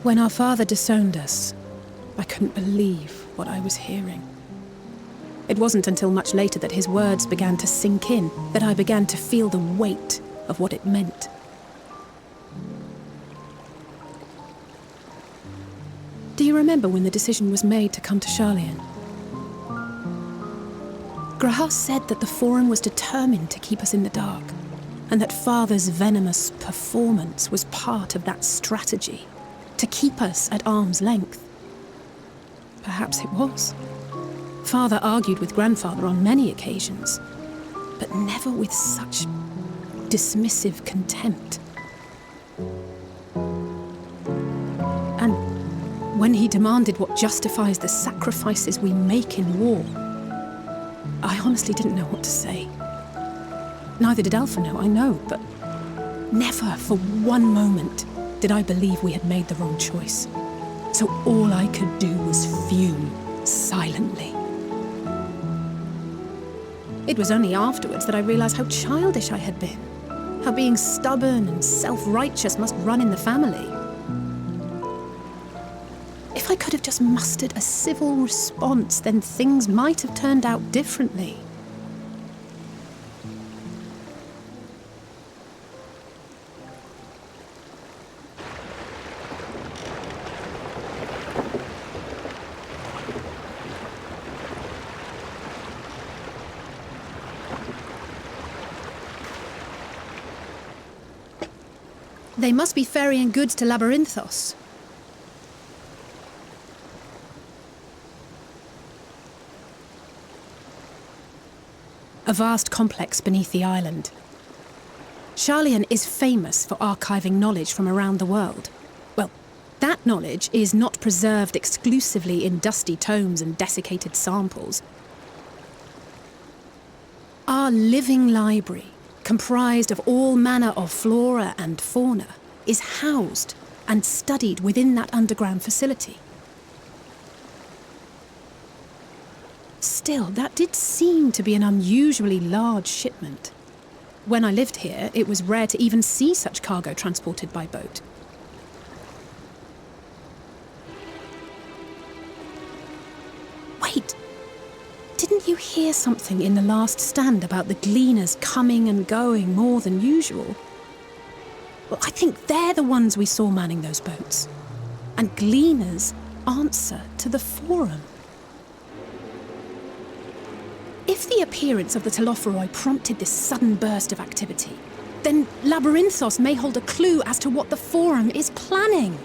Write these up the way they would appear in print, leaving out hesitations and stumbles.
When our father disowned us, I couldn't believe what I was hearing. It wasn't until much later that his words began to sink in, that I began to feel the weight of what it meant. Do you remember when the decision was made to come to Charlian? Graham said that the Forum was determined to keep us in the dark, and that Father's venomous performance was part of that strategy, to keep us at arm's length. Perhaps it was. Father argued with Grandfather on many occasions, but never with such dismissive contempt. And when he demanded what justifies the sacrifices we make in war, I honestly didn't know what to say. Neither did Alpha know, I know, but never for one moment did I believe we had made the wrong choice. So all I could do was fume silently. It was only afterwards that I realized how childish I had been, how being stubborn and self-righteous must run in the family. If I could have just mustered a civil response, then things might have turned out differently. They must be ferrying goods to Labyrinthos. A vast complex beneath the island. Charlian is famous for archiving knowledge from around the world. Well, that knowledge is not preserved exclusively in dusty tomes and desiccated samples. Our living library, comprised of all manner of flora and fauna, is housed and studied within that underground facility. Still, that did seem to be an unusually large shipment. When I lived here, it was rare to even see such cargo transported by boat. Wait! Didn't you hear something in the last stand about the gleaners coming and going more than usual? Well, I think they're the ones we saw manning those boats. And gleaners answer to the Forum. If the appearance of the Telophoroi prompted this sudden burst of activity, then Labyrinthos may hold a clue as to what the Forum is planning.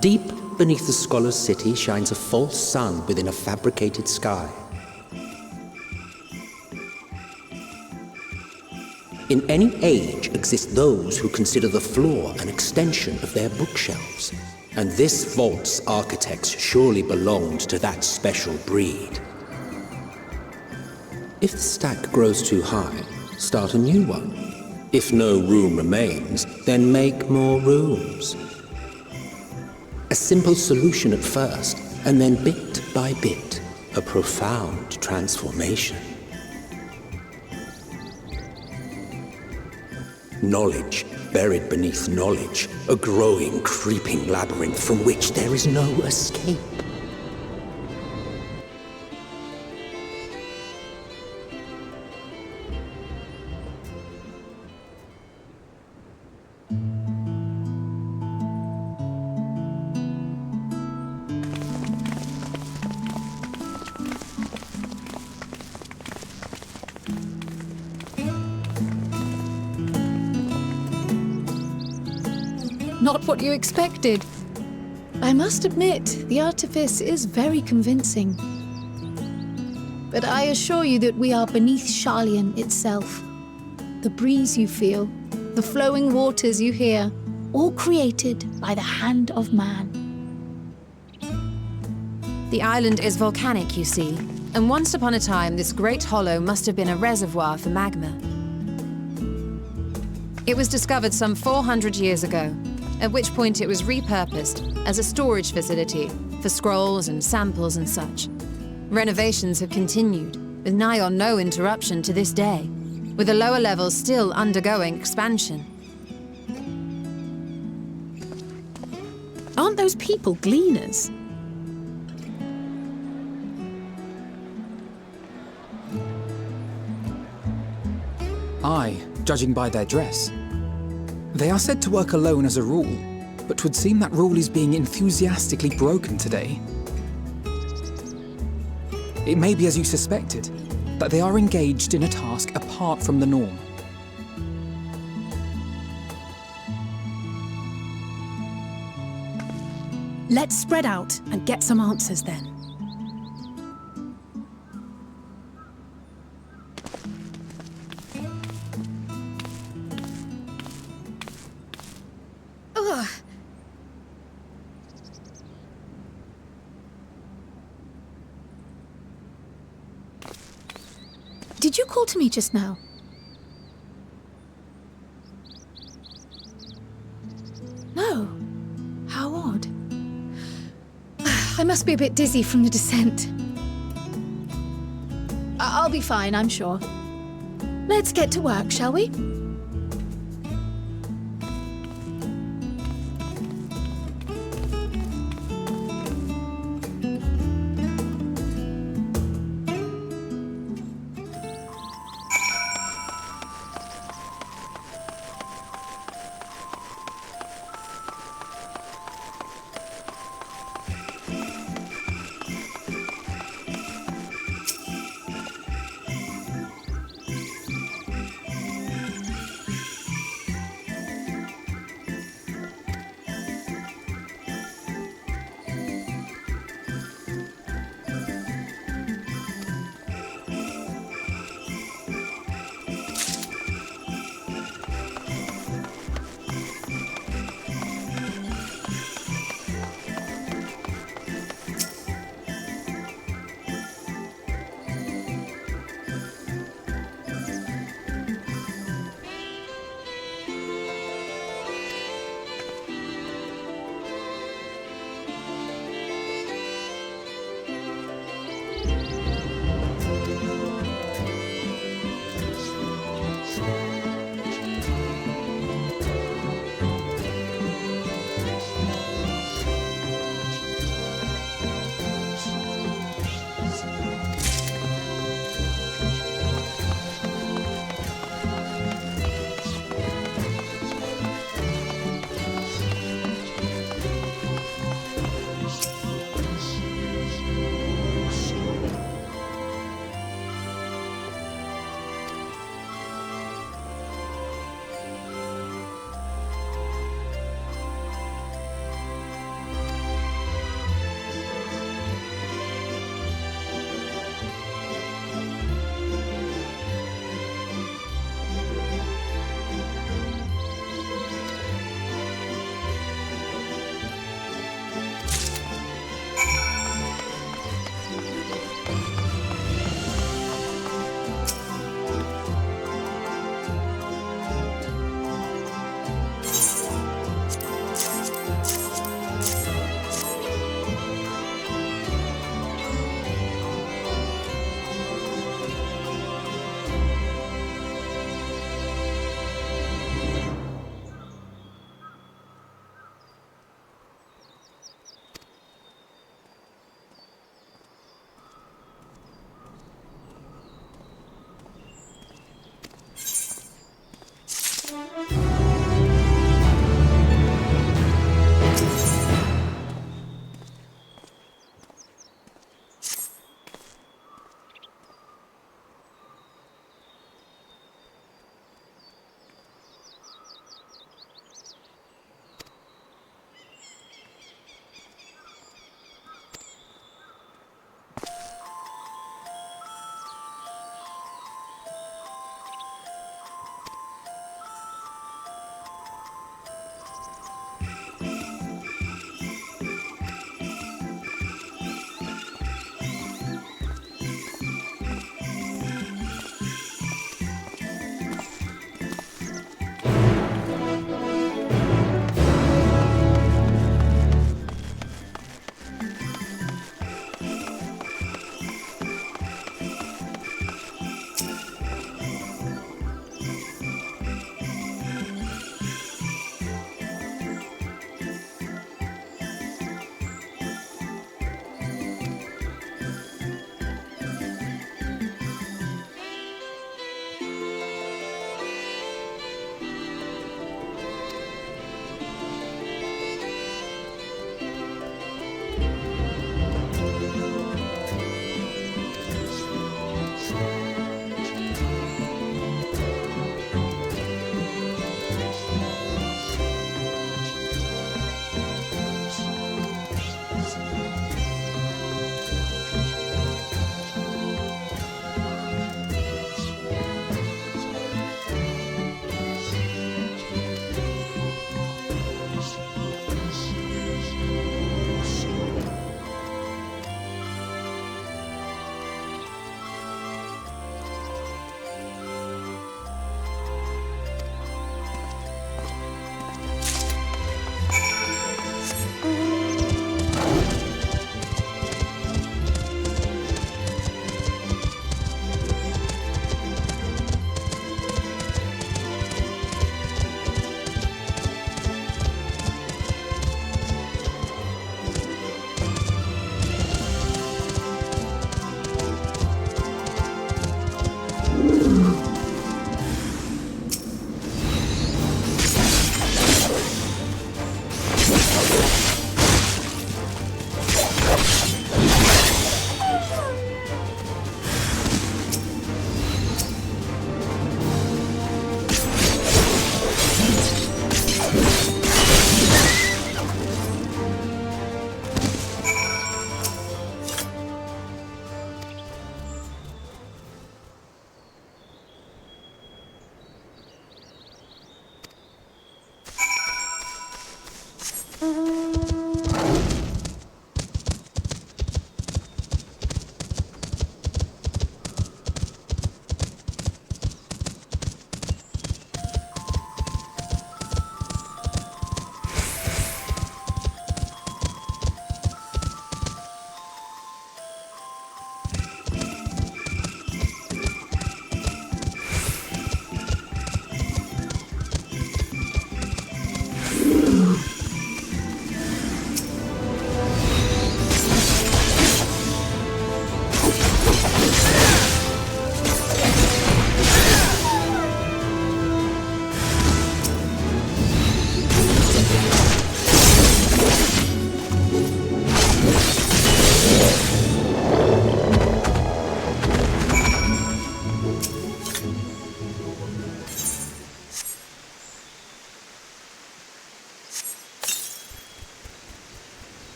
Deep beneath the scholar's city shines a false sun within a fabricated sky. In any age exist those who consider the floor an extension of their bookshelves, and this vault's architects surely belonged to that special breed. If the stack grows too high, start a new one. If no room remains, then make more rooms. A simple solution at first, and then bit by bit, a profound transformation. Knowledge buried beneath knowledge, a growing, creeping labyrinth from which there is no escape. Not what you expected. I must admit, the artifice is very convincing. But I assure you that we are beneath Sharlayan itself. The breeze you feel, the flowing waters you hear, all created by the hand of man. The island is volcanic, you see, and once upon a time this great hollow must have been a reservoir for magma. It was discovered some 400 years ago, at which point it was repurposed as a storage facility for scrolls and samples and such. Renovations have continued, with nigh on no interruption to this day, with the lower levels still undergoing expansion. Aren't those people gleaners? Aye, judging by their dress. They are said to work alone as a rule, but 'twould seem that rule is being enthusiastically broken today. It may be as you suspected, that they are engaged in a task apart from the norm. Let's spread out and get some answers then. Did you call to me just now? No. odd. I must be a bit dizzy from the descent. I'll be fine, I'm sure. Let's get to work, shall we?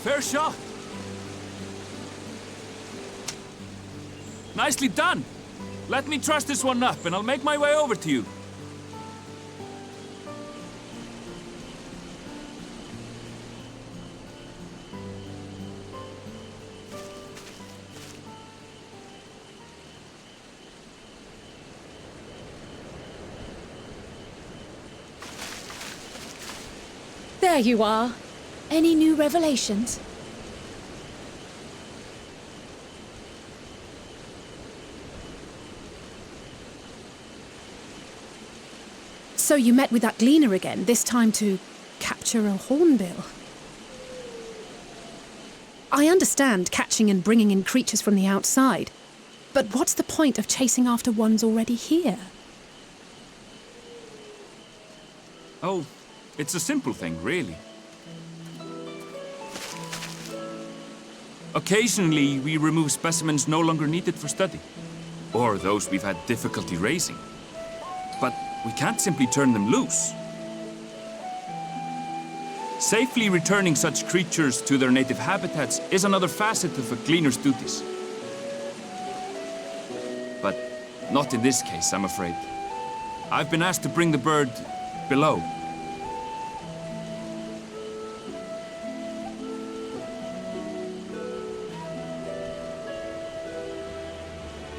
Fair shot. Nicely done. Let me truss this one up and I'll make my way over to you. There you are. Any new revelations? So you met with that gleaner again, this time to capture a hornbill. I understand catching and bringing in creatures from the outside, but what's the point of chasing after ones already here? Oh, it's a simple thing, really. Occasionally, we remove specimens no longer needed for study, or those we've had difficulty raising. But we can't simply turn them loose. Safely returning such creatures to their native habitats is another facet of a gleaner's duties. But not in this case, I'm afraid. I've been asked to bring the bird below.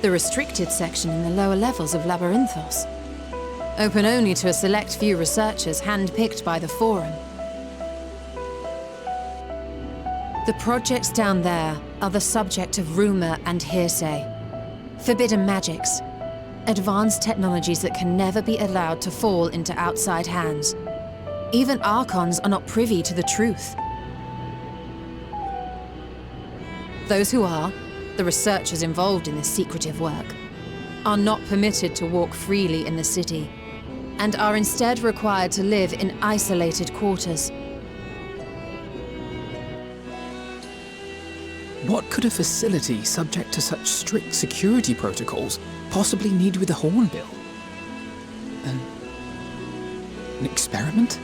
The restricted section in the lower levels of Labyrinthos. Open only to a select few researchers handpicked by the Forum. The projects down there are the subject of rumor and hearsay. Forbidden magics. Advanced technologies that can never be allowed to fall into outside hands. Even Archons are not privy to the truth. Those who are, the researchers involved in this secretive work, are not permitted to walk freely in the city, and are instead required to live in isolated quarters. What could a facility subject to such strict security protocols possibly need with a hornbill? An experiment?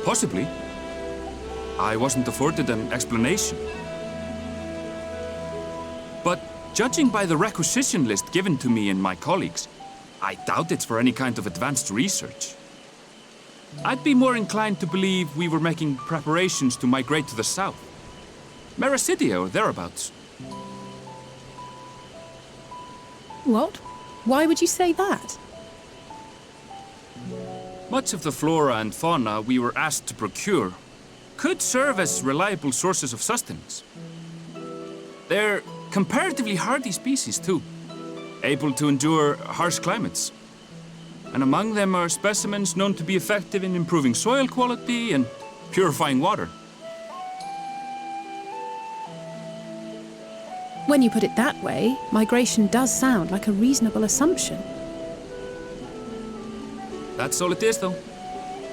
Possibly. I wasn't afforded an explanation. But judging by the requisition list given to me and my colleagues, I doubt it's for any kind of advanced research. I'd be more inclined to believe we were making preparations to migrate to the south. Mericidia or thereabouts. What? Why would you say that? Much of the flora and fauna we were asked to procure could serve as reliable sources of sustenance. They're comparatively hardy species, too, able to endure harsh climates. And among them are specimens known to be effective in improving soil quality and purifying water. When you put it that way, migration does sound like a reasonable assumption. That's all it is, though.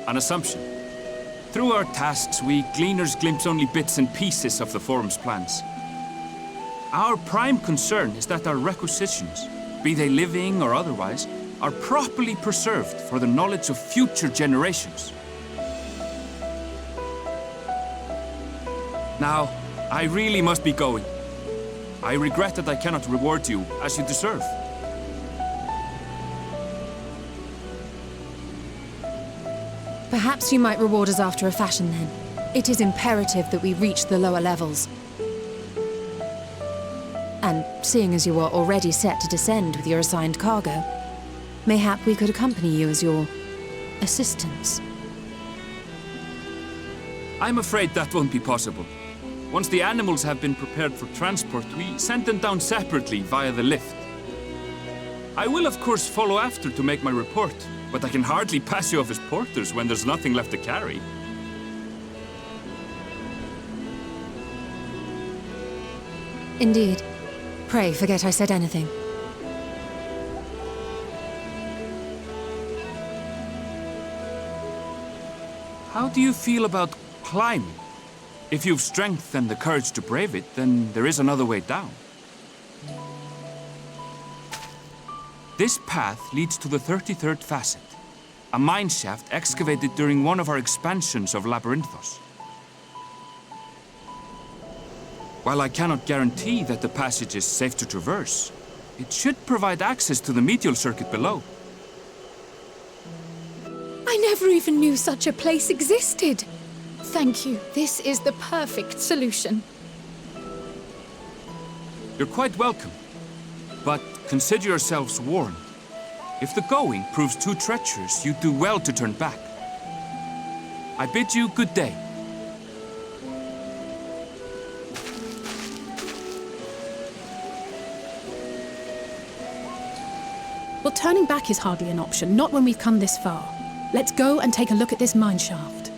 An assumption. Through our tasks, we gleaners glimpse only bits and pieces of the Forum's plans. Our prime concern is that our requisitions, be they living or otherwise, are properly preserved for the knowledge of future generations. Now, I really must be going. I regret that I cannot reward you as you deserve. Perhaps you might reward us after a fashion then. It is imperative that we reach the lower levels. And seeing as you are already set to descend with your assigned cargo, mayhap we could accompany you as your assistants. I'm afraid that won't be possible. Once the animals have been prepared for transport, we send them down separately via the lift. I will, of course, follow after to make my report, but I can hardly pass you off as porters when there's nothing left to carry. Indeed. Pray forget I said anything. How do you feel about climbing? If you've strength and the courage to brave it, then there is another way down. This path leads to the 33rd facet, a mine shaft excavated during one of our expansions of Labyrinthos. While I cannot guarantee that the passage is safe to traverse, it should provide access to the medial circuit below. I never even knew such a place existed. Thank you. This is the perfect solution. You're quite welcome. But consider yourselves warned. If the going proves too treacherous, you do well to turn back. I bid you good day. Well, turning back is hardly an option, not when we've come this far. Let's go and take a look at this mine shaft.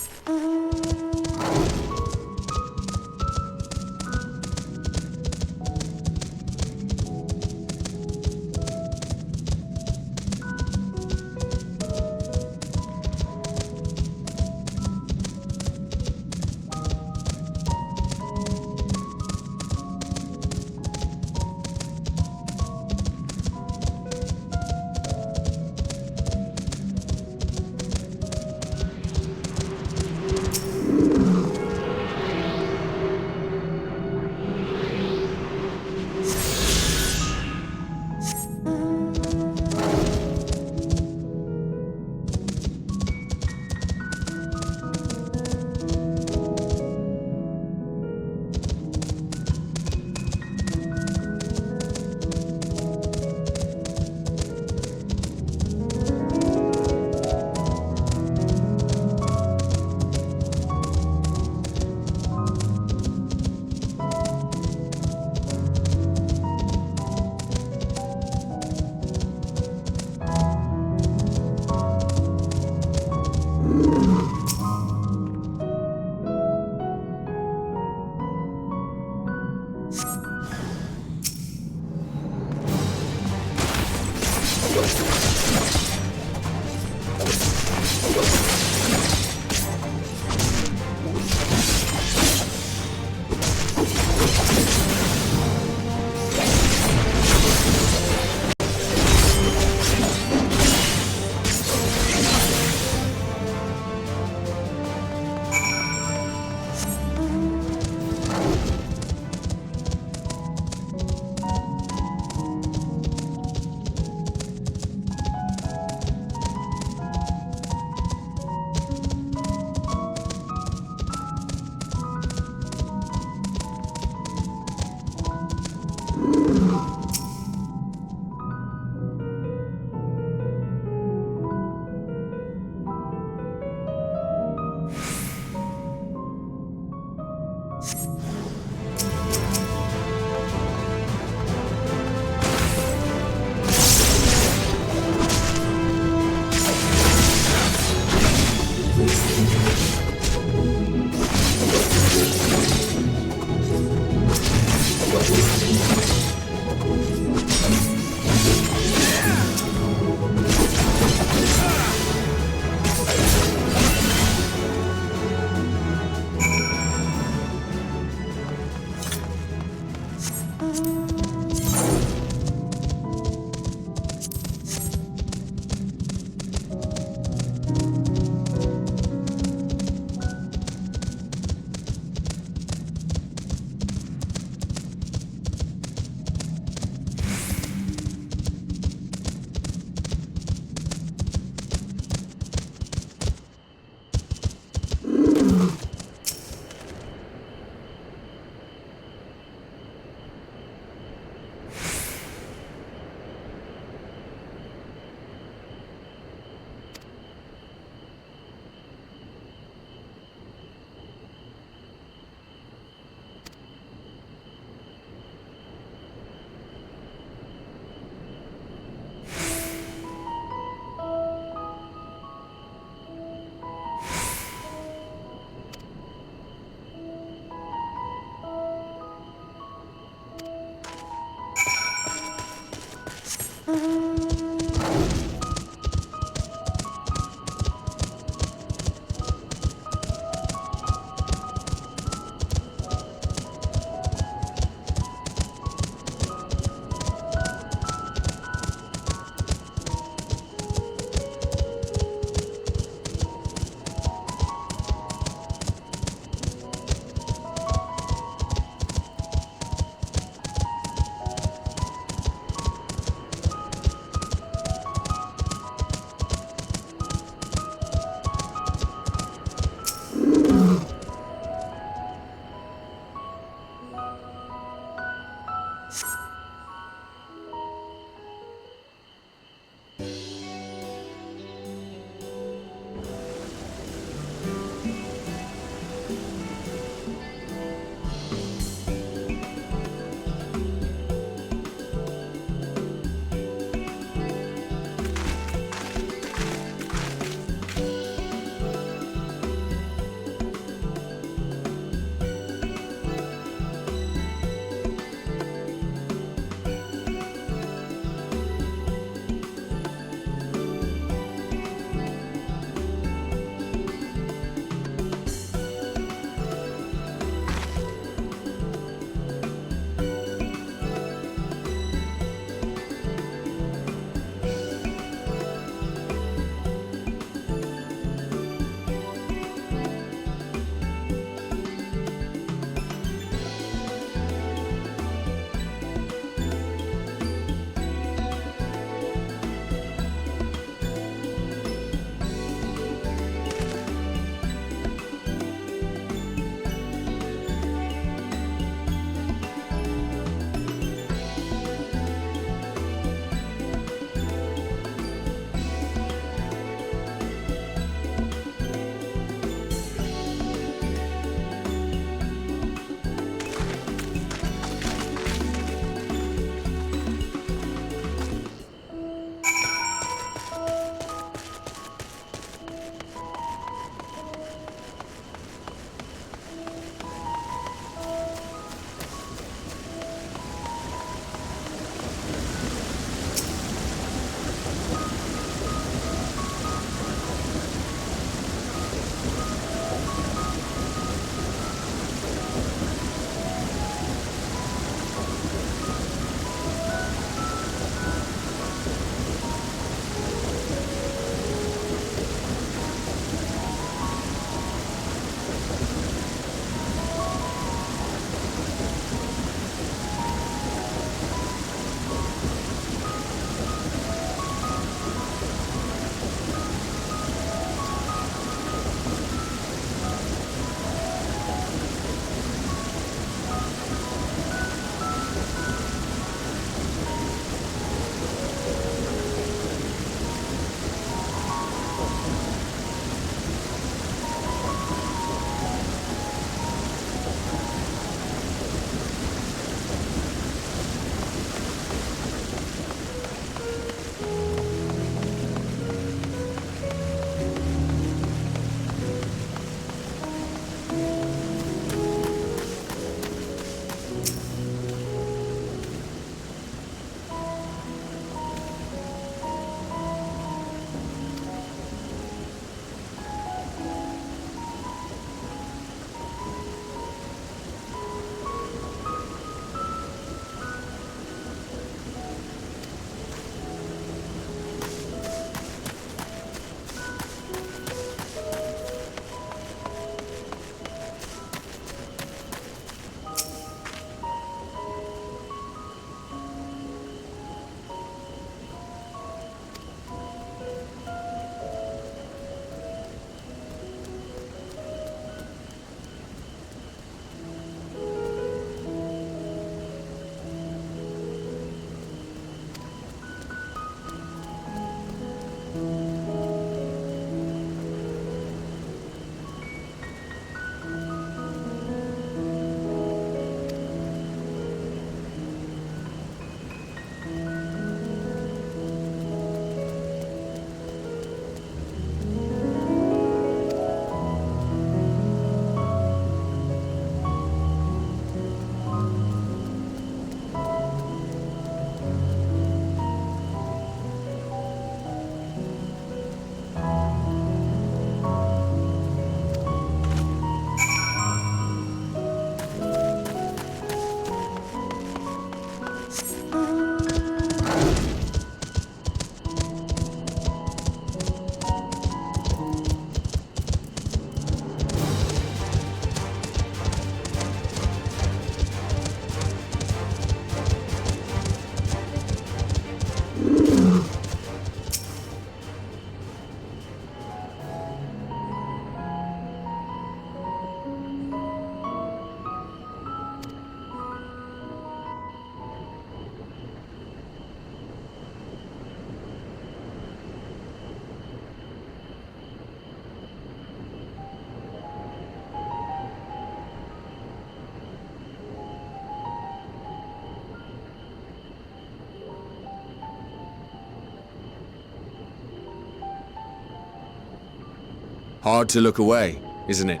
Hard to look away, isn't it?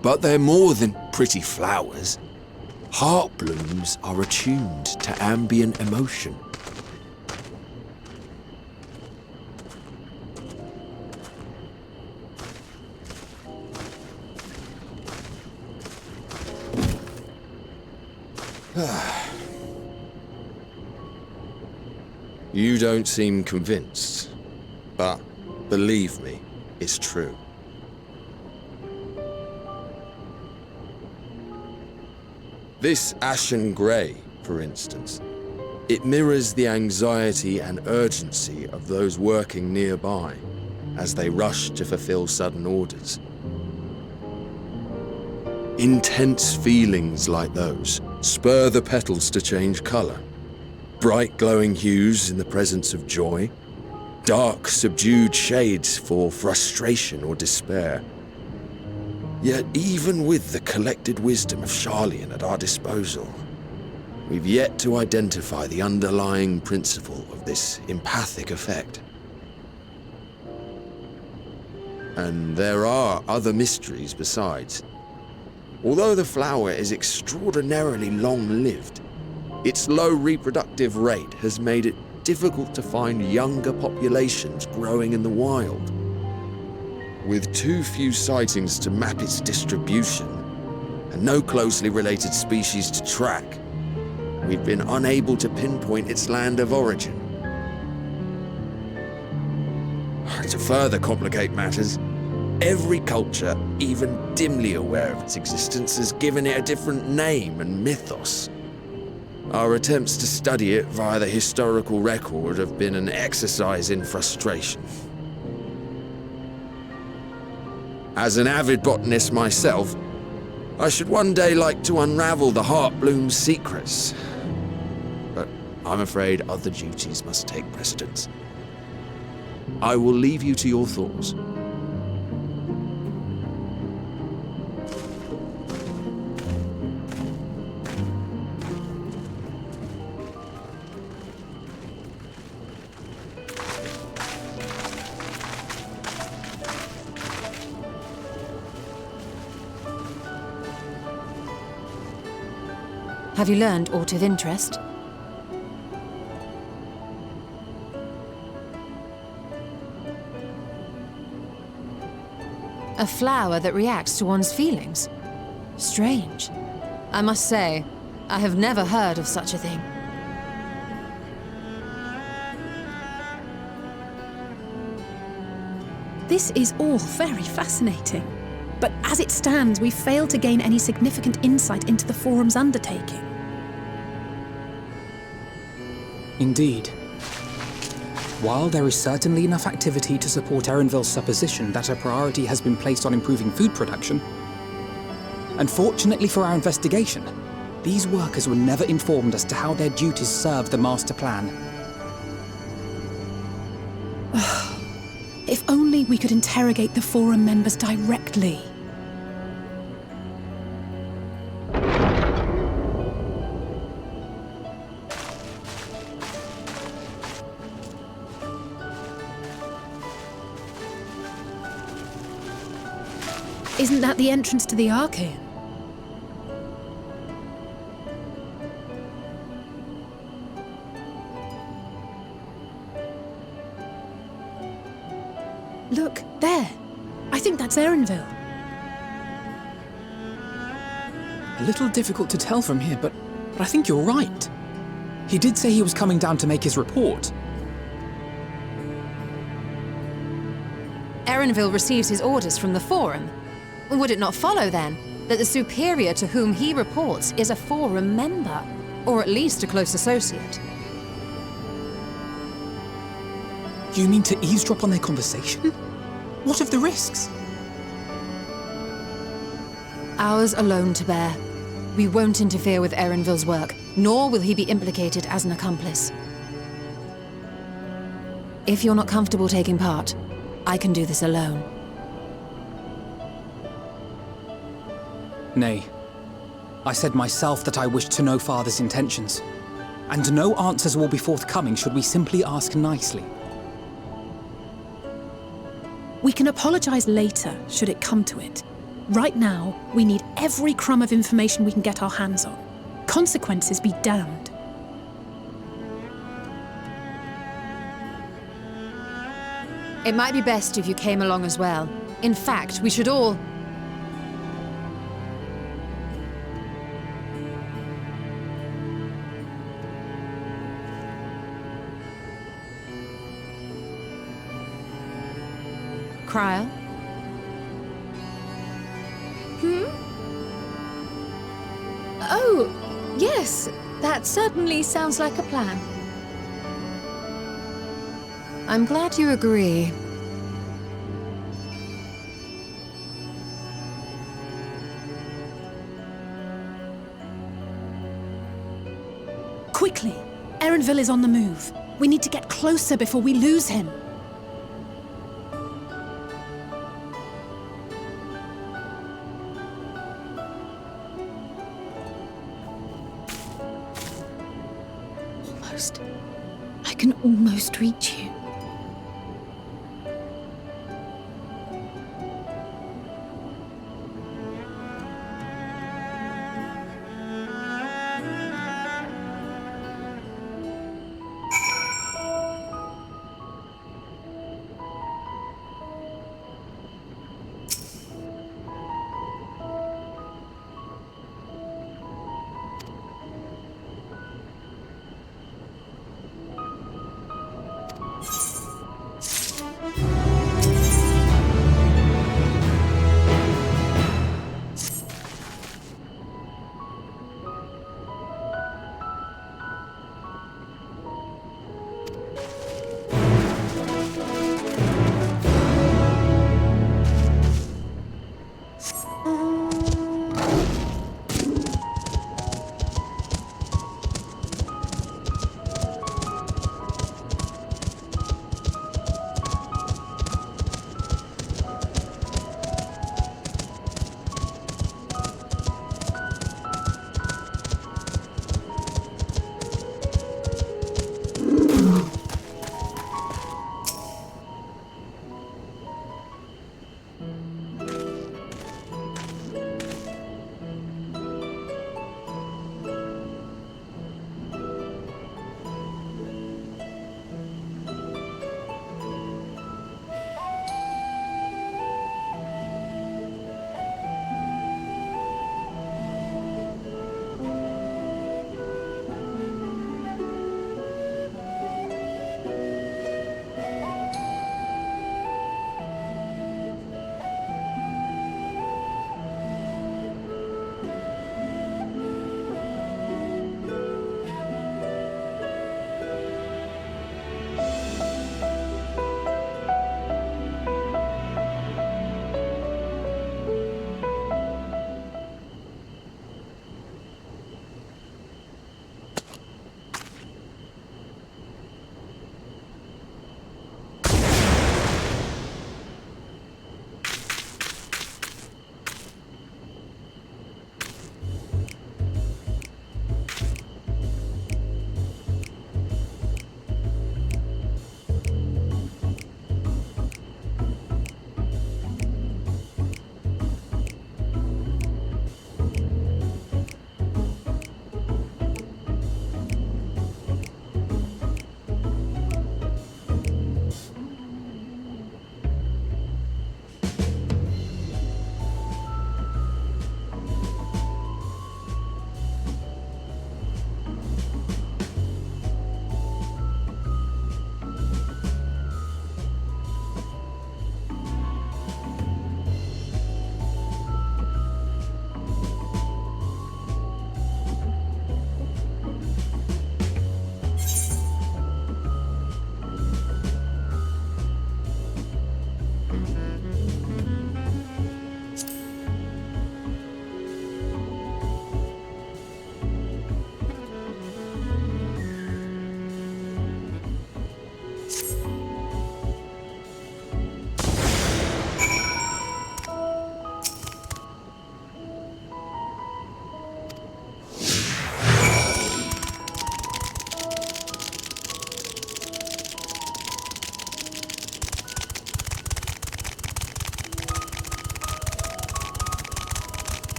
But they're more than pretty flowers. Heart blooms are attuned to ambient emotion. You don't seem convinced, but believe me, it's true. This ashen grey, for instance, it mirrors the anxiety and urgency of those working nearby as they rush to fulfill sudden orders. Intense feelings like those spur the petals to change colour. Bright glowing hues in the presence of joy, dark subdued shades for frustration or despair. Yet even with the collected wisdom of Sharlayan at our disposal, we've yet to identify the underlying principle of this empathic effect. And there are other mysteries besides. Although the flower is extraordinarily long-lived, its low reproductive rate has made it difficult to find younger populations growing in the wild. With too few sightings to map its distribution, and no closely related species to track, we've been unable to pinpoint its land of origin. To further complicate matters, every culture, even dimly aware of its existence, has given it a different name and mythos. Our attempts to study it via the historical record have been an exercise in frustration. As an avid botanist myself, I should one day like to unravel the Heartbloom's secrets. But I'm afraid other duties must take precedence. I will leave you to your thoughts. Have you learned aught of interest? A flower that reacts to one's feelings? Strange. I must say, I have never heard of such a thing. This is all very fascinating. But as it stands, we fail to gain any significant insight into the Forum's undertaking. Indeed. While there is certainly enough activity to support Erenville's supposition that a priority has been placed on improving food production, unfortunately for our investigation, these workers were never informed as to how their duties serve the master plan. If only we could interrogate the Forum members directly. Isn't that the entrance to the Archaean? Look, there. I think that's Erenville. A little difficult to tell from here, but I think you're right. He did say he was coming down to make his report. Erenville receives his orders from the Forum. Would it not follow, then, that the superior to whom he reports is a Forum member, or at least a close associate? You mean to eavesdrop on their conversation? What of the risks? Ours alone to bear. We won't interfere with Erenville's work, nor will he be implicated as an accomplice. If you're not comfortable taking part, I can do this alone. Nay. I said myself that I wished to know Father's intentions. And no answers will be forthcoming should we simply ask nicely. We can apologize later, should it come to it. Right now, we need every crumb of information we can get our hands on. Consequences be damned. It might be best if you came along as well. In fact, we should all... Cryle? Oh, yes. That certainly sounds like a plan. I'm glad you agree. Quickly! Erenville is on the move. We need to get closer before we lose him. Almost. I can almost reach you.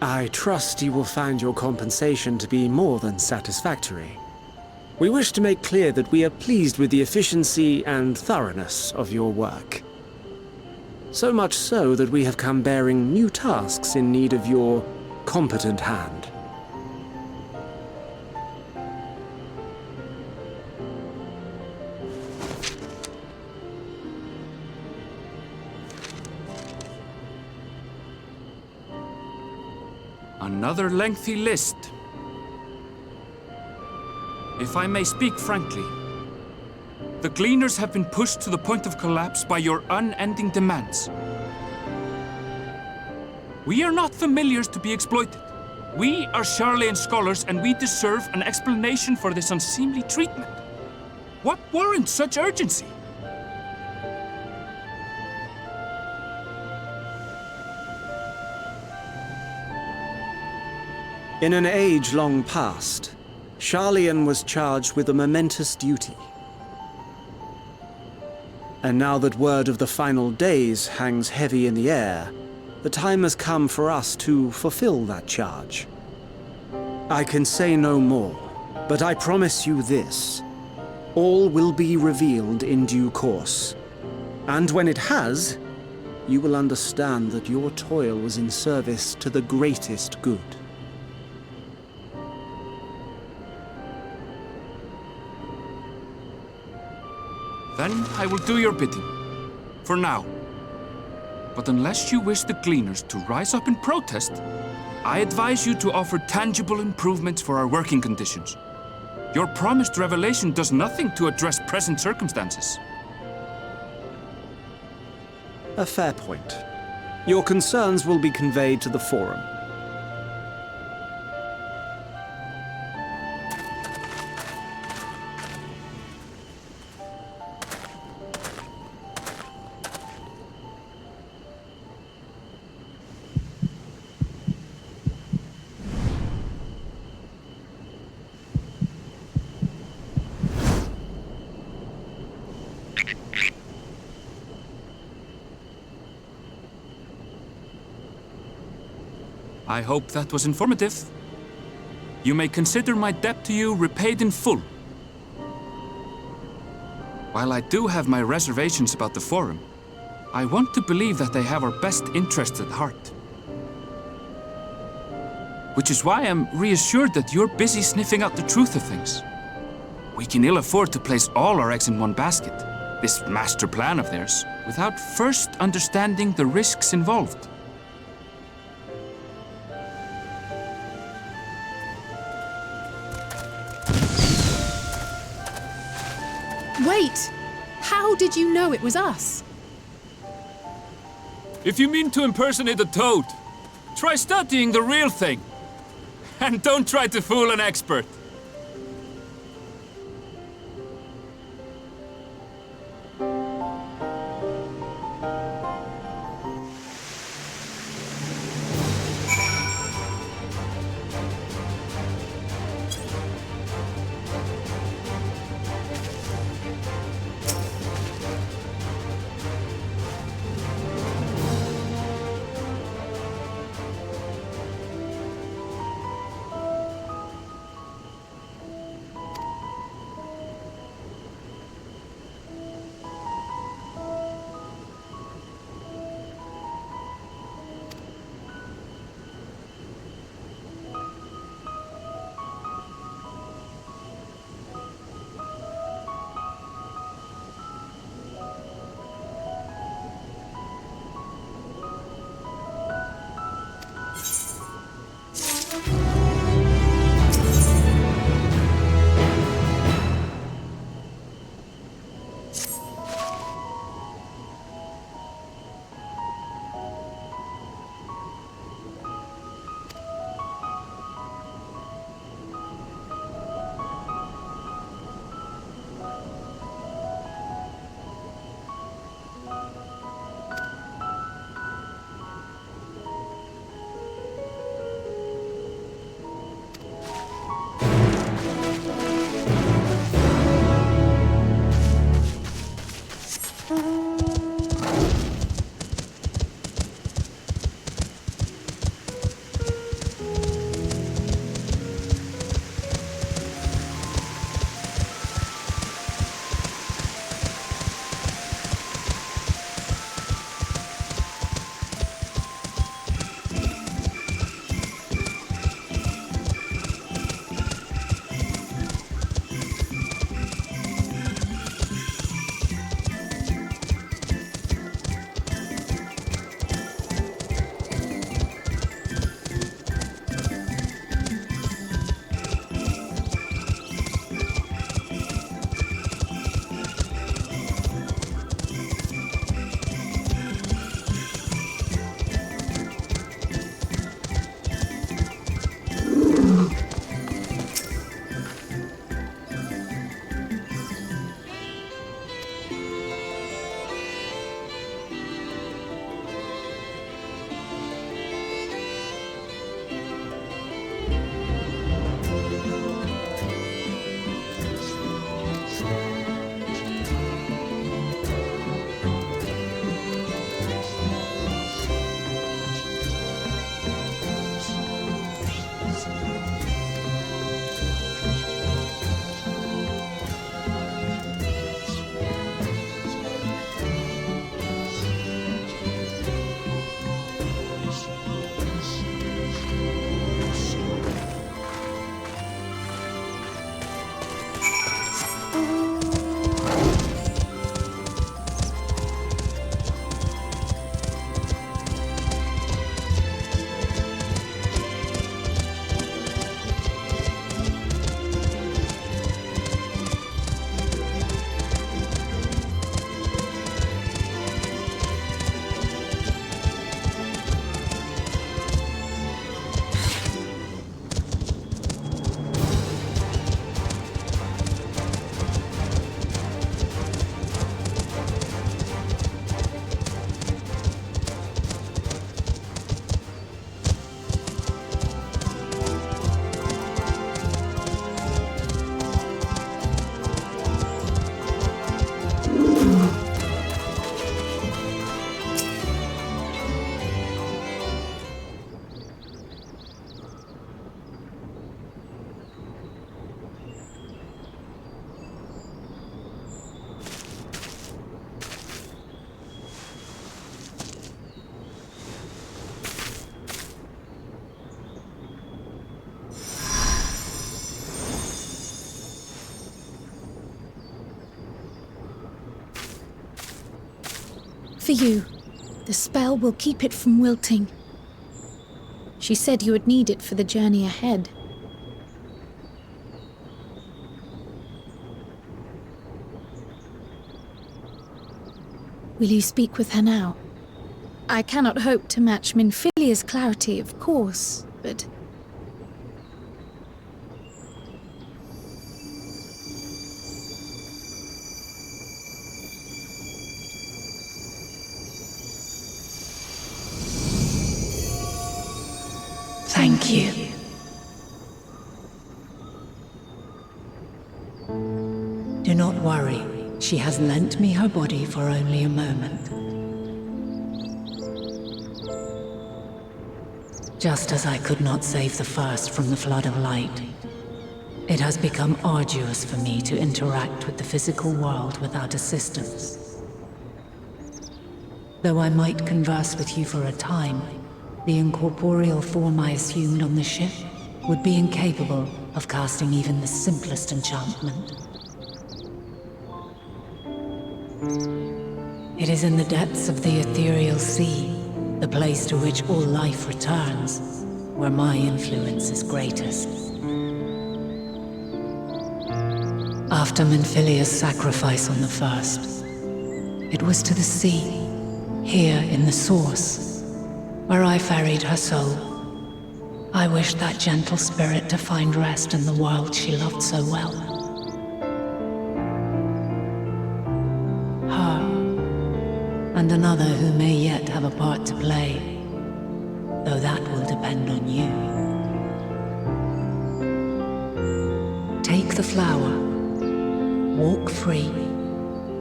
I trust you will find your compensation to be more than satisfactory. We wish to make clear that we are pleased with the efficiency and thoroughness of your work. So much so that we have come bearing new tasks in need of your competent hand. Another lengthy list. If I may speak frankly, the Gleaners have been pushed to the point of collapse by your unending demands. We are not familiars to be exploited. We are Sharlayan scholars, and we deserve an explanation for this unseemly treatment. What warrants such urgency? In an age long past, Sharlayan was charged with a momentous duty. And now that word of the final days hangs heavy in the air, the time has come for us to fulfill that charge. I can say no more, but I promise you this. All will be revealed in due course. And when it has, you will understand that your toil was in service to the greatest good. Then I will do your bidding. For now. But unless you wish the Gleaners to rise up in protest, I advise you to offer tangible improvements for our working conditions. Your promised revelation does nothing to address present circumstances. A fair point. Your concerns will be conveyed to the Forum. I hope that was informative. You may consider my debt to you repaid in full. While I do have my reservations about the Forum, I want to believe that they have our best interests at heart. Which is why I'm reassured that you're busy sniffing out the truth of things. We can ill afford to place all our eggs in one basket, this master plan of theirs, without first understanding the risks involved. Wait! How did you know it was us? If you mean to impersonate a toad, try studying the real thing. And don't try to fool an expert. for you. The spell will keep it from wilting. She said you would need it for the journey ahead. Will you speak with her now? I cannot hope to match Minfilia's clarity, of course, but... Thank you. Do not worry. She has lent me her body for only a moment. Just as I could not save the first from the flood of light, it has become arduous for me to interact with the physical world without assistance. Though I might converse with you for a time, the incorporeal form I assumed on the ship would be incapable of casting even the simplest enchantment. It is in the depths of the ethereal sea, the place to which all life returns, where my influence is greatest. After Minfilia's sacrifice on the first, it was to the sea, here in the source, where I ferried her soul. I wished that gentle spirit to find rest in the world she loved so well. And another who may yet have a part to play, though that will depend on you. Take the flower, walk free,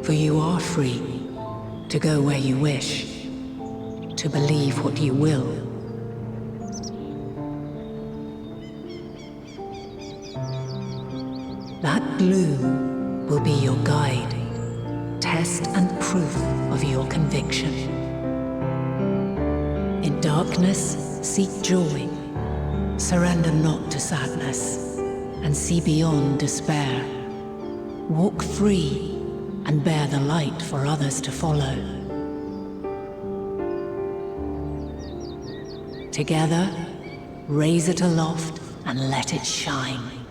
for you are free to go where you wish, to believe what you will. That bloom will be your guide, test and proof of your conviction. In darkness, seek joy. Surrender not to sadness, and see beyond despair. Walk free, and bear the light for others to follow. Together, raise it aloft and let it shine,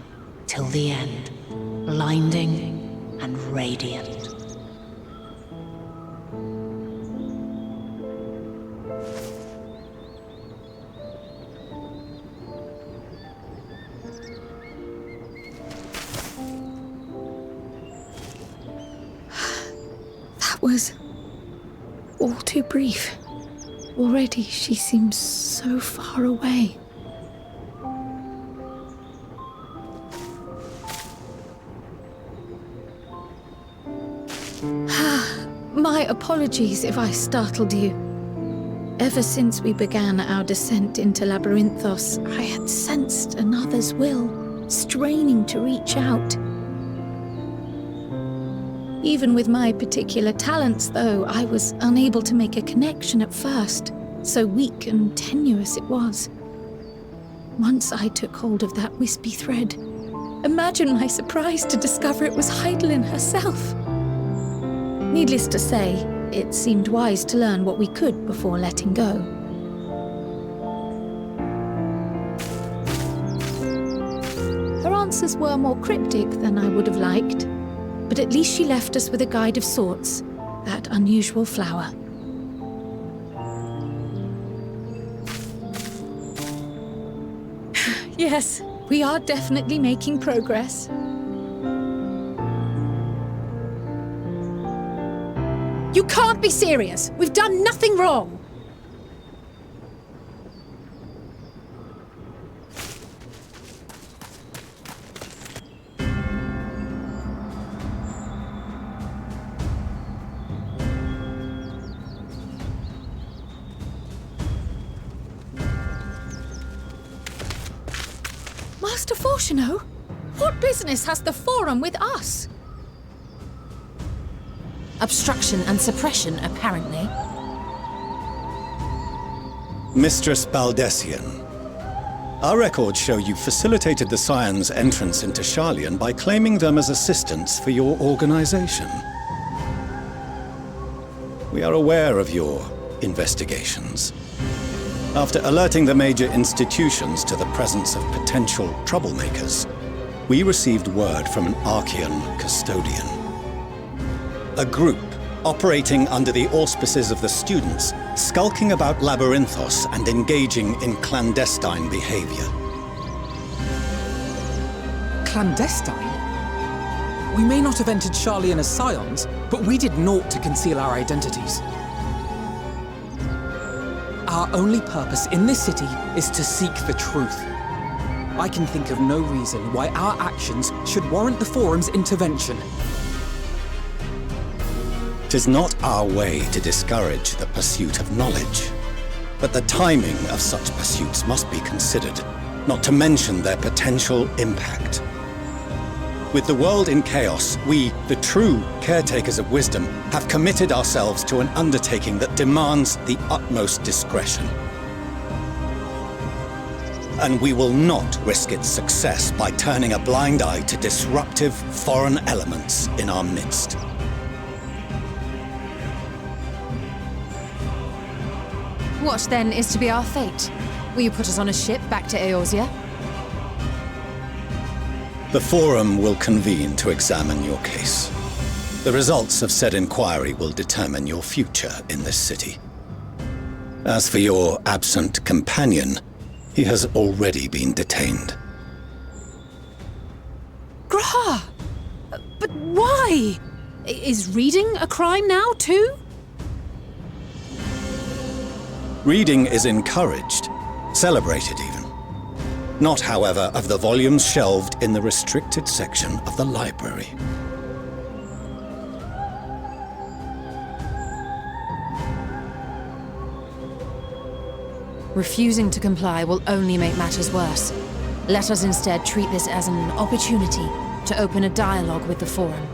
till the end, blinding and radiant. Was all too brief. Already she seems so far away. My apologies if I startled you. Ever since we began our descent into Labyrinthos, I had sensed another's will, straining to reach out. Even with my particular talents, though, I was unable to make a connection at first, so weak and tenuous it was. Once I took hold of that wispy thread, imagine my surprise to discover it was Heidelin herself. Needless to say, it seemed wise to learn what we could before letting go. Her answers were more cryptic than I would have liked, but at least she left us with a guide of sorts, that unusual flower. Yes, we are definitely making progress. You can't be serious! We've done nothing wrong! Master Fortuno? What business has the Forum with us? Obstruction and suppression, apparently. Mistress Baldessian, our records show you facilitated the Scions' entrance into Sharlayan by claiming them as assistants for your organization. We are aware of your investigations. After alerting the major institutions to the presence of potential troublemakers, we received word from an Archean custodian. A group operating under the auspices of the students, skulking about Labyrinthos and engaging in clandestine behavior. Clandestine? We may not have entered Sharlayan as scions, but we did naught to conceal our identities. Our only purpose in this city is to seek the truth. I can think of no reason why our actions should warrant the Forum's intervention. 'Tis not our way to discourage the pursuit of knowledge, but the timing of such pursuits must be considered, not to mention their potential impact. With the world in chaos, we, the true caretakers of wisdom, have committed ourselves to an undertaking that demands the utmost discretion. And we will not risk its success by turning a blind eye to disruptive foreign elements in our midst. What, then, is to be our fate? Will you put us on a ship back to Eorzea? The Forum will convene to examine your case. The results of said inquiry will determine your future in this city. As for your absent companion, he has already been detained. Graha! But why? Is reading a crime now, too? Reading is encouraged, celebrated even. Not, however, of the volumes shelved in the restricted section of the library. Refusing to comply will only make matters worse. Let us instead treat this as an opportunity to open a dialogue with the Forum.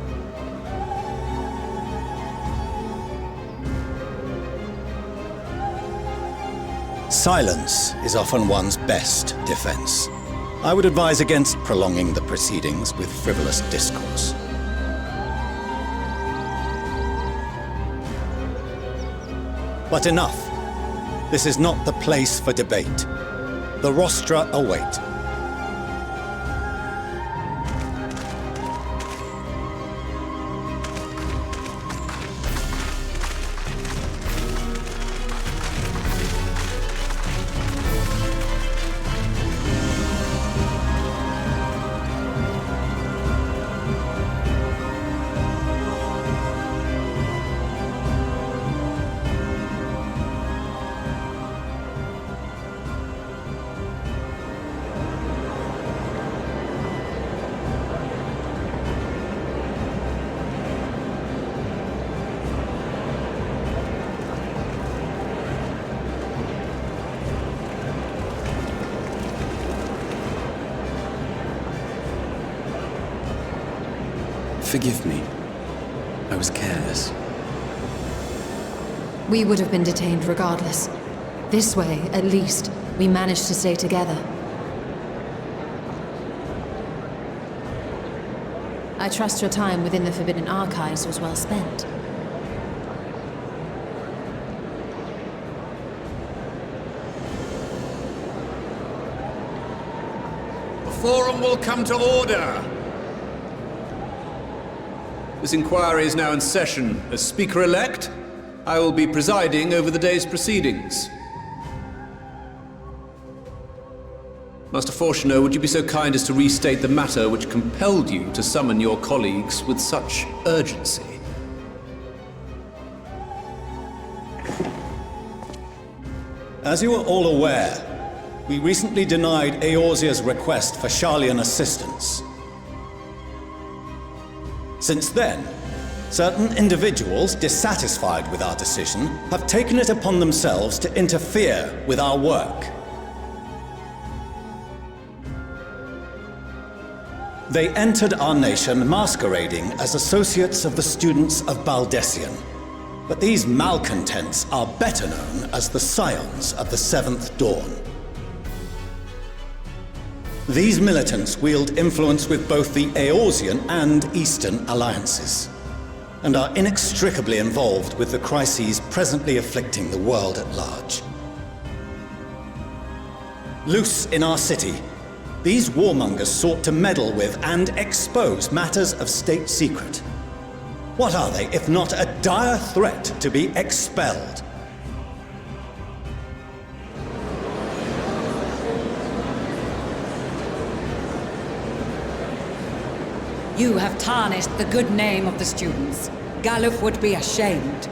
Silence is often one's best defense. I would advise against prolonging the proceedings with frivolous discourse. But enough. This is not the place for debate. The rostra await. Forgive me. I was careless. We would have been detained regardless. This way, at least, we managed to stay together. I trust your time within the Forbidden Archives was well spent. The Forum will come to order! This inquiry is now in session. As Speaker-elect, I will be presiding over the day's proceedings. Master Fortuner, would you be so kind as to restate the matter which compelled you to summon your colleagues with such urgency? As you are all aware, we recently denied Eorzea's request for Sharlayan assistance. Since then, certain individuals dissatisfied with our decision have taken it upon themselves to interfere with our work. They entered our nation masquerading as associates of the students of Baldessian. But these malcontents are better known as the Scions of the Seventh Dawn. These militants wield influence with both the Eorzean and Eastern alliances. and are inextricably involved with the crises presently afflicting the world at large. Loose in our city, these warmongers sought to meddle with and expose matters of state secret. What are they, if not a dire threat to be expelled? You have tarnished the good name of the students. Galuf would be ashamed.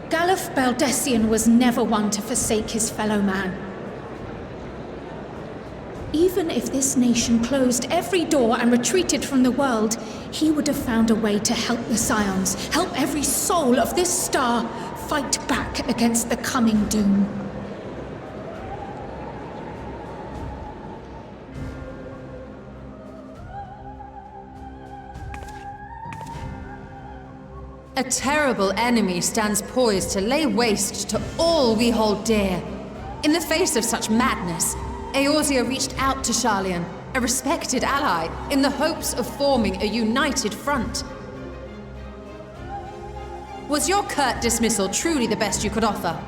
Galuf Baldessian was never one to forsake his fellow man. Even if this nation closed every door and retreated from the world, he would have found a way to help the Scions, help every soul of this star fight back against the coming doom. A terrible enemy stands poised to lay waste to all we hold dear. In the face of such madness, Eorzea reached out to Sharlayan, a respected ally, in the hopes of forming a united front. Was your curt dismissal truly the best you could offer?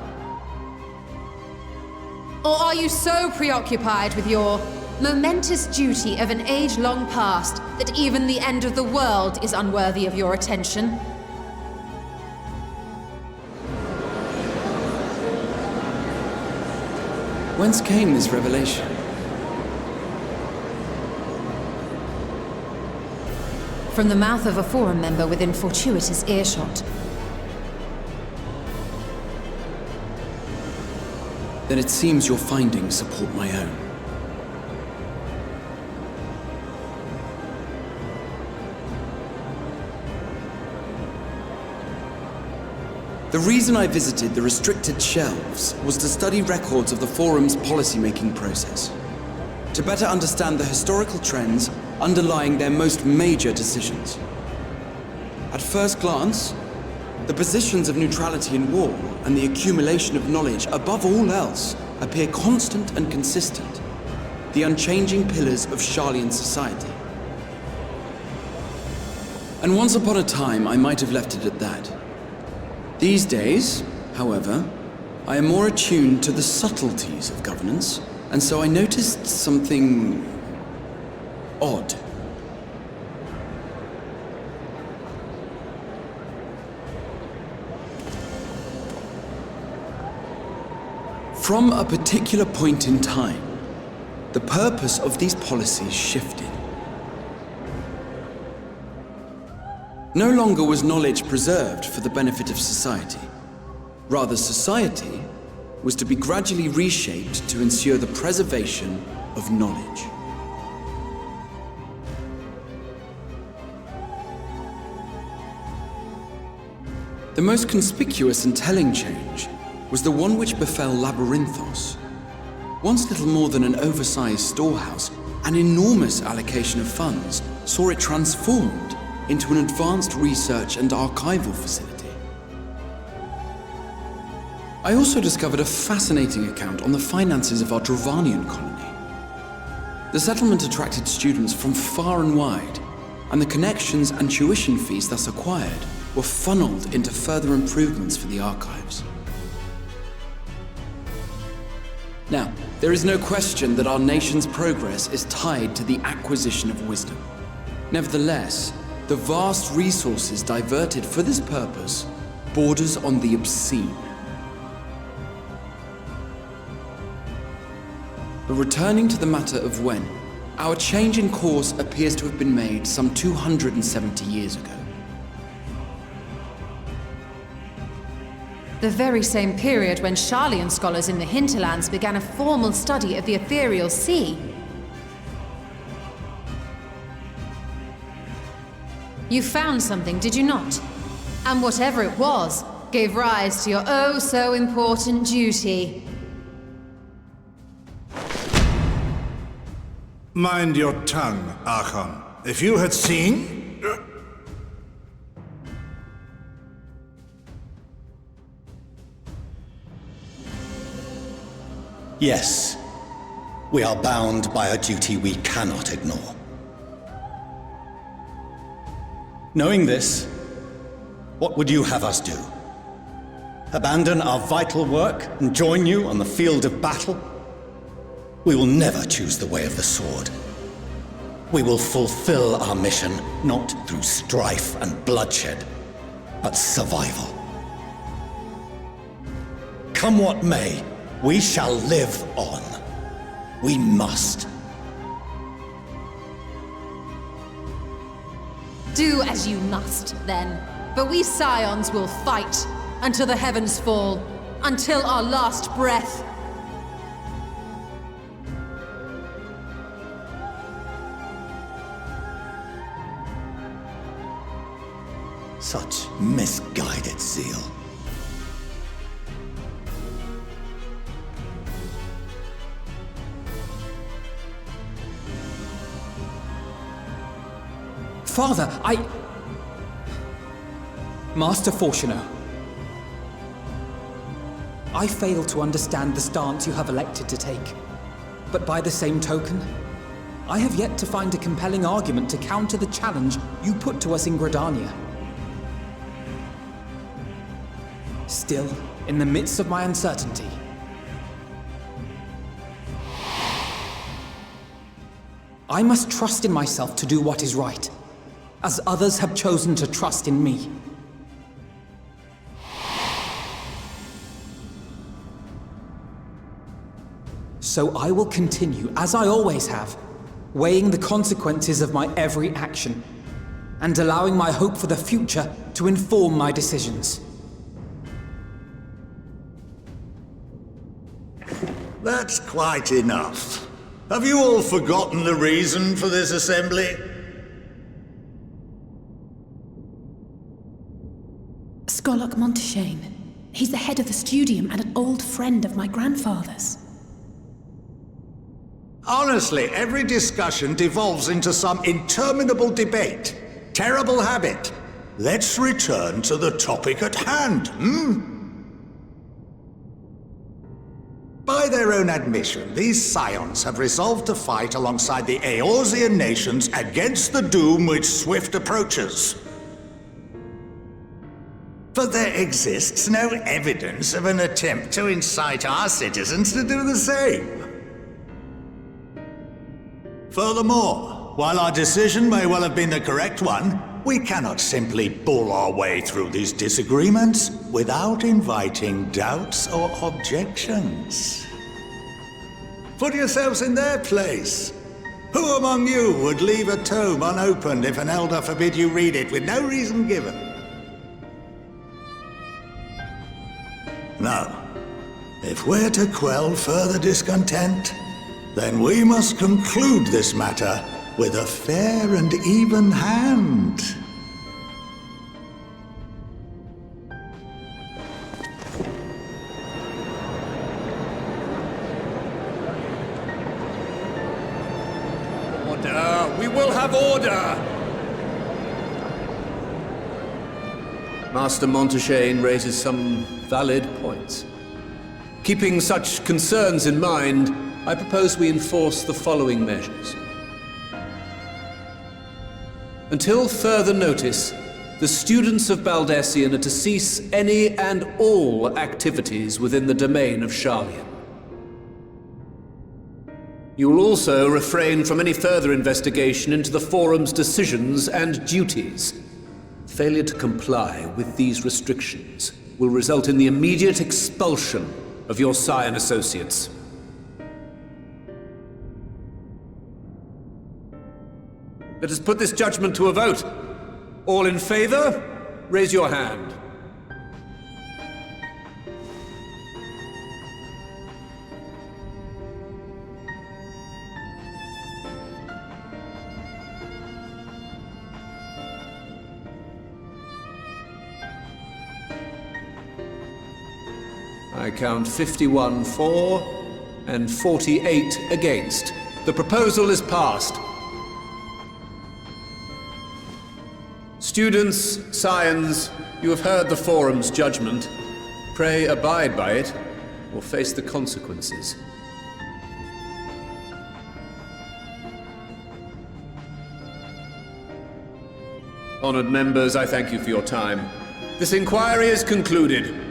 Or are you so preoccupied with your momentous duty of an age long past that even the end of the world is unworthy of your attention? Whence came this revelation? From the mouth of a Forum member within fortuitous earshot. Then it seems your findings support my own. The reason I visited the restricted shelves was to study records of the Forum's policymaking process, to better understand the historical trends underlying their most major decisions. At first glance, the positions of neutrality in war and the accumulation of knowledge above all else appear constant and consistent, the unchanging pillars of Sharlayan society. And once upon a time, I might have left it at that. These days, however, I am more attuned to the subtleties of governance, and so I noticed something odd. From a particular point in time, the purpose of these policies shifted. No longer was knowledge preserved for the benefit of society. Rather, society was to be gradually reshaped to ensure the preservation of knowledge. The most conspicuous and telling change was the one which befell Labyrinthos. Once little more than an oversized storehouse, an enormous allocation of funds saw it transformed into an advanced research and archival facility. I also discovered a fascinating account on the finances of our Dravanian colony. The settlement attracted students from far and wide, and the connections and tuition fees thus acquired were funneled into further improvements for the archives. Now, there is no question that our nation's progress is tied to the acquisition of wisdom. Nevertheless, the vast resources diverted for this purpose borders on the obscene. But returning to the matter of when, our change in course appears to have been made some 270 years ago. The very same period when Sharlayan scholars in the hinterlands began a formal study of the ethereal sea. You found something, did you not? And whatever it was, gave rise to your oh-so-important duty. Mind your tongue, Archon. If you had seen... Yes, we are bound by a duty we cannot ignore. Knowing this, what would you have us do? Abandon our vital work and join you on the field of battle? We will never choose the way of the sword. We will fulfill our mission not through strife and bloodshed, but survival. Come what may, we shall live on. We must. Do as you must, then. But we Scions will fight until the heavens fall, until our last breath. Such misguided zeal. Father, Master Fortuno, I fail to understand the stance you have elected to take. But by the same token, I have yet to find a compelling argument to counter the challenge you put to us in Gridania. Still, in the midst of my uncertainty, I must trust in myself to do what is right, as others have chosen to trust in me. So I will continue, as I always have, weighing the consequences of my every action, and allowing my hope for the future to inform my decisions. That's quite enough. Have you all forgotten the reason for this assembly? Skolok Monteshane. He's the head of the studium and an old friend of my grandfather's. Honestly, every discussion devolves into some interminable debate. Terrible habit. Let's return to the topic at hand, By their own admission, these Scions have resolved to fight alongside the Eorzean nations against the doom which swift approaches. But there exists no evidence of an attempt to incite our citizens to do the same. Furthermore, while our decision may well have been the correct one, we cannot simply bull our way through these disagreements without inviting doubts or objections. Put yourselves in their place. Who among you would leave a tome unopened if an elder forbid you read it with no reason given? Now, if we're to quell further discontent, then we must conclude this matter with a fair and even hand. Order! We will have order! Master Monteshane raises some valid points. Keeping such concerns in mind, I propose we enforce the following measures. Until further notice, the students of Baldesion are to cease any and all activities within the domain of Sharlayan. You will also refrain from any further investigation into the Forum's decisions and duties. Failure to comply with these restrictions will result in the immediate expulsion of your Scion associates. Let us put this judgment to a vote. All in favor, raise your hand. I count 51 for and 48 against. The proposal is passed. Students, Scions, you have heard the Forum's judgment. Pray abide by it, or face the consequences. Honored members, I thank you for your time. This inquiry is concluded.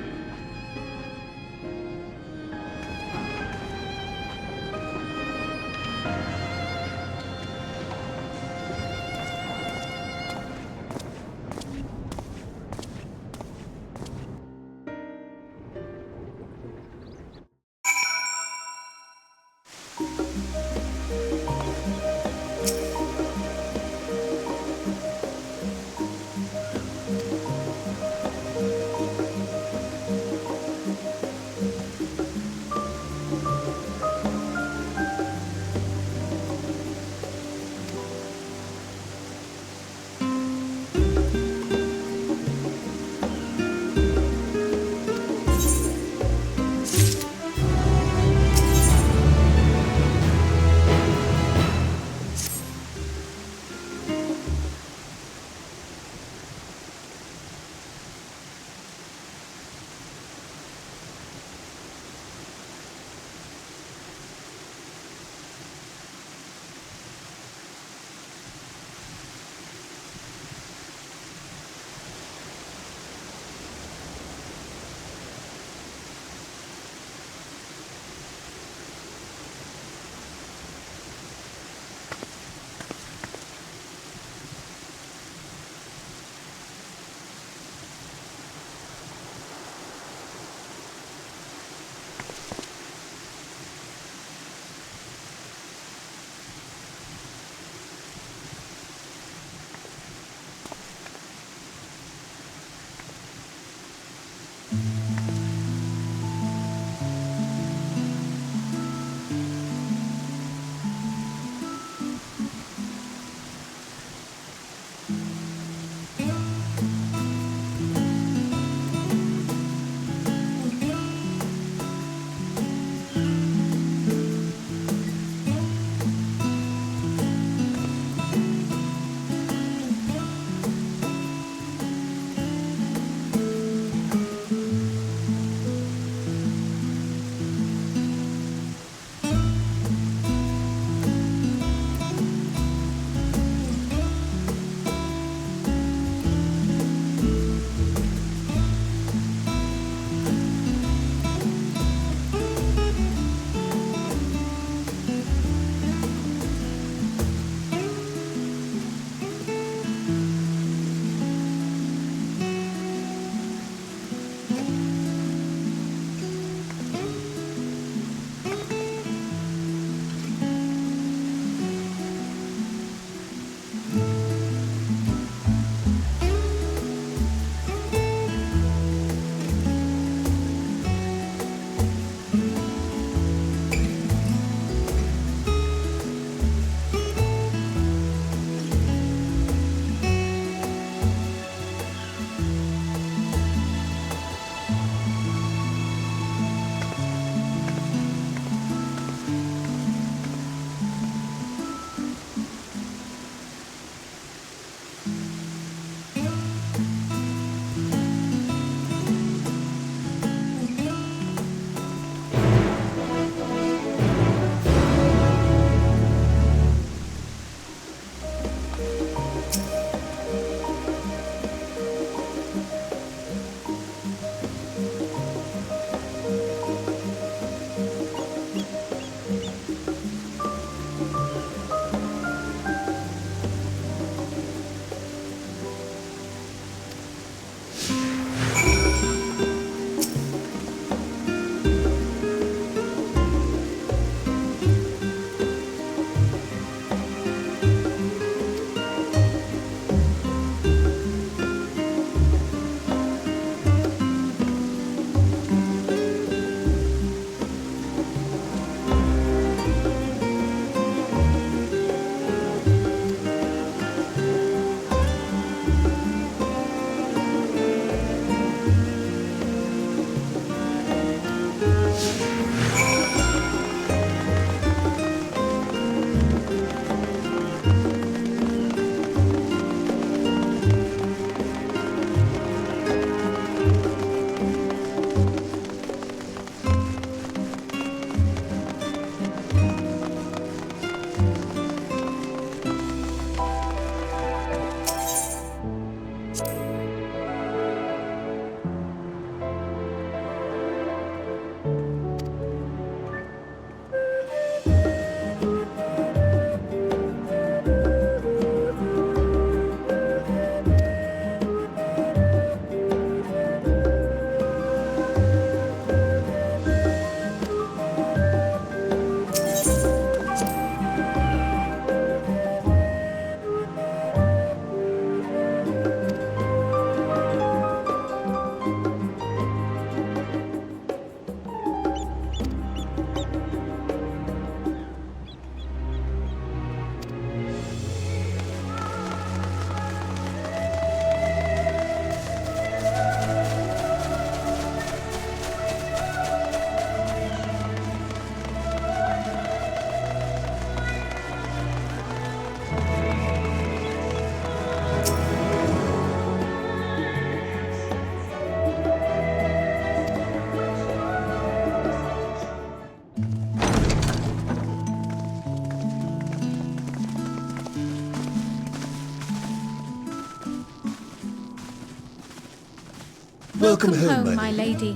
Welcome home, my lady.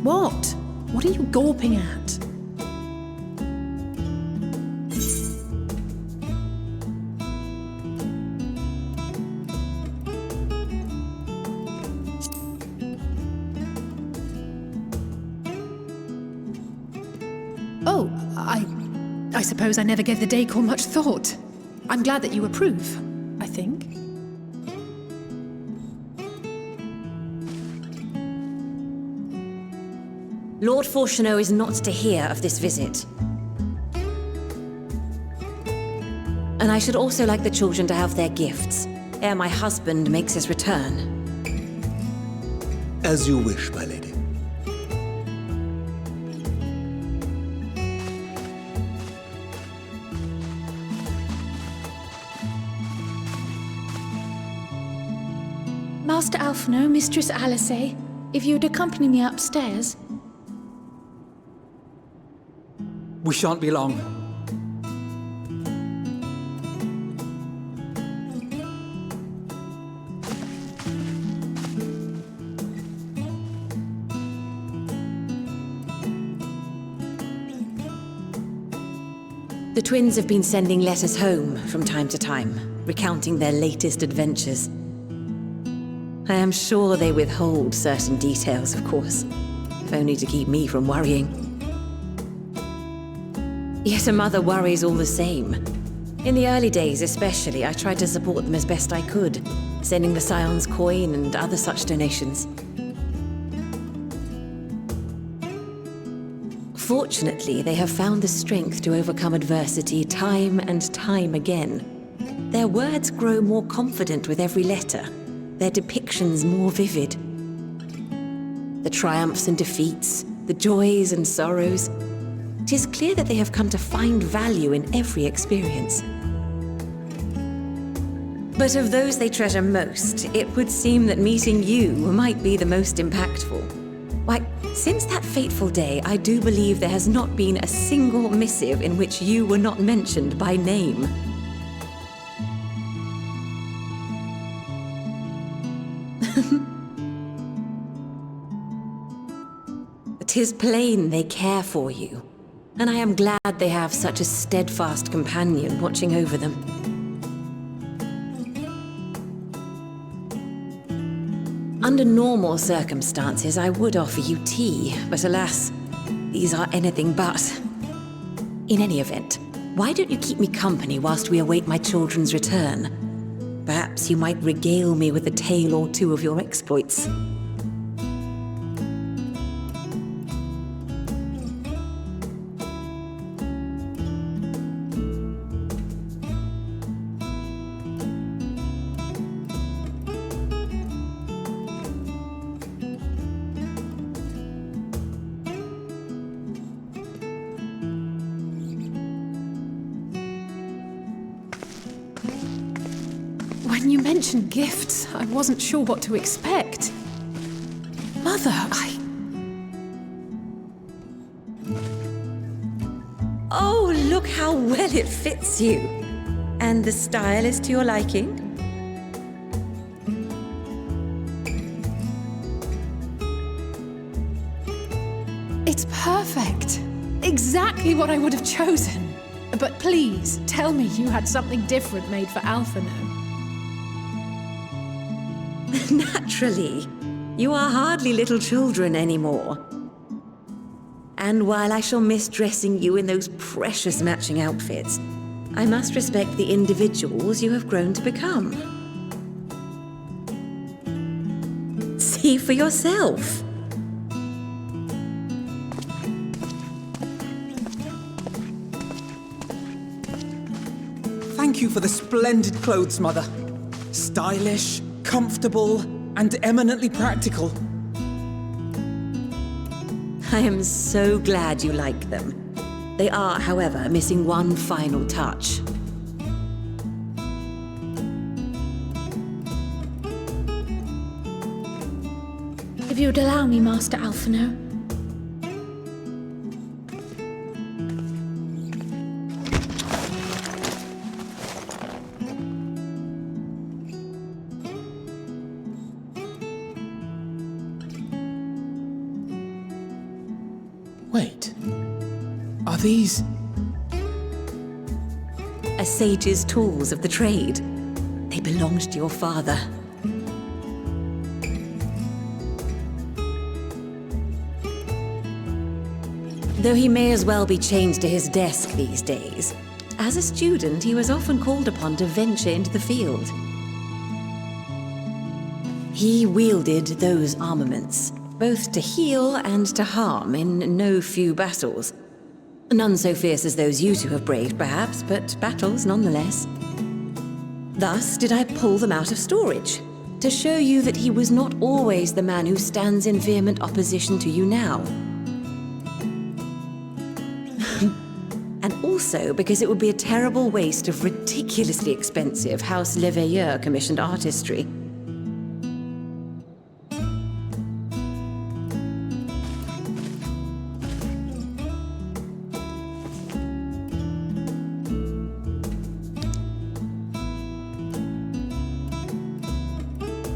What? What are you gawping at? Oh, I suppose I never gave the decor much thought. I'm glad that you approve, I think. Lord Fortuneau is not to hear of this visit. And I should also like the children to have their gifts, ere my husband makes his return. As you wish, my lady. Master Alphino, Mistress Alice, if you'd accompany me upstairs. We shan't be long. The twins have been sending letters home from time to time, recounting their latest adventures. I am sure they withhold certain details, of course, if only to keep me from worrying. Yet a mother worries all the same. In the early days especially, I tried to support them as best I could, sending the Scion's coin and other such donations. Fortunately, they have found the strength to overcome adversity time and time again. Their words grow more confident with every letter, their depictions more vivid. The triumphs and defeats, the joys and sorrows. It is clear that they have come to find value in every experience. But of those they treasure most, it would seem that meeting you might be the most impactful. Why, since that fateful day, I do believe there has not been a single missive in which you were not mentioned by name. "'Tis plain they care for you, and I am glad they have such a steadfast companion watching over them. Under normal circumstances, I would offer you tea, but alas, these are anything but. In any event, why don't you keep me company whilst we await my children's return? Perhaps you might regale me with a tale or two of your exploits." When you mentioned gifts, I wasn't sure what to expect. Mother, Oh, look how well it fits you. And the style is to your liking? It's perfect. Exactly what I would have chosen. But please, tell me you had something different made for Alphino. Naturally. You are hardly little children anymore. And while I shall miss dressing you in those precious matching outfits, I must respect the individuals you have grown to become. See for yourself. Thank you for the splendid clothes, Mother. Stylish, comfortable, and eminently practical. I am so glad you like them. They are, however, missing one final touch. If you would allow me, Master Alphino. Wait. Are these... A sage's tools of the trade. They belonged to your father. Though he may as well be chained to his desk these days, as a student he was often called upon to venture into the field. He wielded those armaments, both to heal and to harm in no few battles. None so fierce as those you two have braved, perhaps, but battles nonetheless. Thus did I pull them out of storage, to show you that he was not always the man who stands in vehement opposition to you now. And also because it would be a terrible waste of ridiculously expensive House Leveilleur commissioned artistry.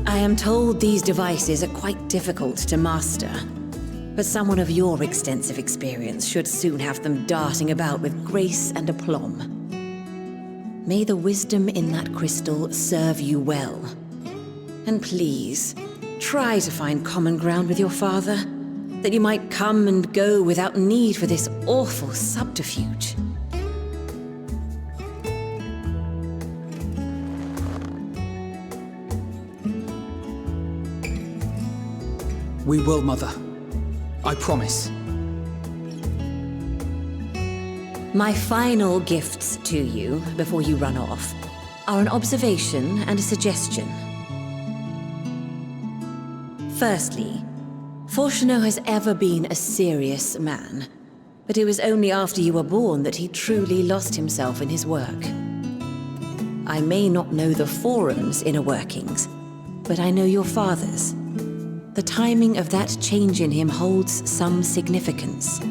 I am told these devices are quite difficult to master, but someone of your extensive experience should soon have them darting about with grace and aplomb. May the wisdom in that crystal serve you well. And please, try to find common ground with your father, that you might come and go without need for this awful subterfuge. We will, Mother. I promise. My final gifts to you, before you run off, are an observation and a suggestion. Firstly, Fortunato has ever been a serious man, but it was only after you were born that he truly lost himself in his work. I may not know the Forum's inner workings, but I know your father's. The timing of that change in him holds some significance.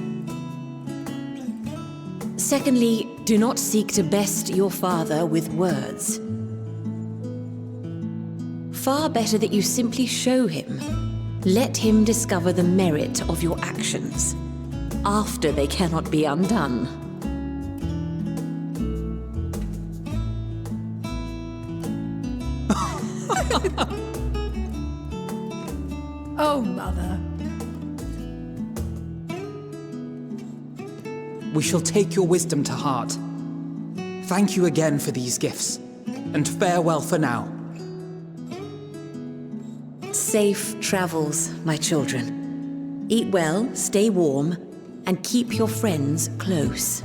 Secondly, do not seek to best your father with words. Far better that you simply show him. Let him discover the merit of your actions, after they cannot be undone. Oh, Mother. We shall take your wisdom to heart. Thank you again for these gifts, and farewell for now. Safe travels, my children. Eat well, stay warm, and keep your friends close.